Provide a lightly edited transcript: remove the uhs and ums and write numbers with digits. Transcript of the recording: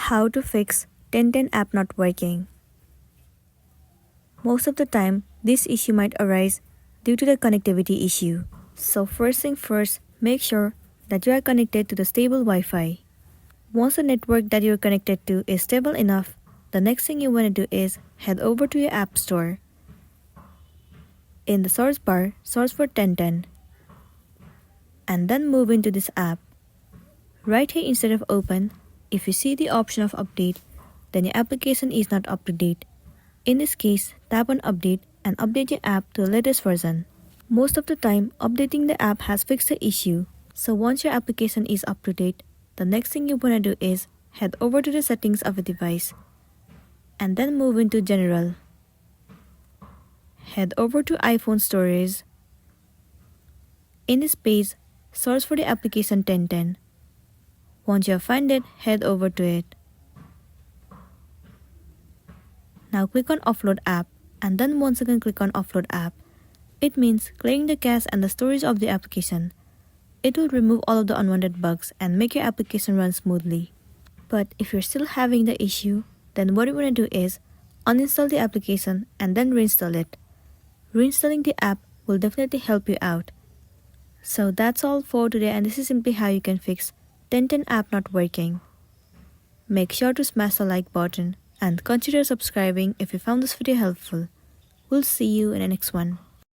How to fix 1010 app not working. Most of the time, this issue might arise due to the connectivity issue. So first thing first, make sure that you are connected to the stable Wi-Fi. Once the network that you're connected to is stable enough, the next thing you want to do is head over to your app store. In the source bar, search for 1010 and then move into this app. Right here instead of open, if you see the option of update, then your application is not up to date. In this case, tap on update and update your app to the latest version. Most of the time, updating the app has fixed the issue. So once your application is up to date, the next thing you want to do is head over to the settings of a device and then move into general. Head over to iPhone storage. In this page, search for the application 1010. Once you find it, head over to it. Now click on Offload App and then once again click on Offload App. It means clearing the cache and the storage of the application. It will remove all of the unwanted bugs and make your application run smoothly. But if you're still having the issue, then what you want to do is uninstall the application and then reinstall it. Reinstalling the app will definitely help you out. So that's all for today, and this is simply how you can fix 1010 app not working. Make sure to smash the like button and consider subscribing if you found this video helpful. We'll see you in the next one.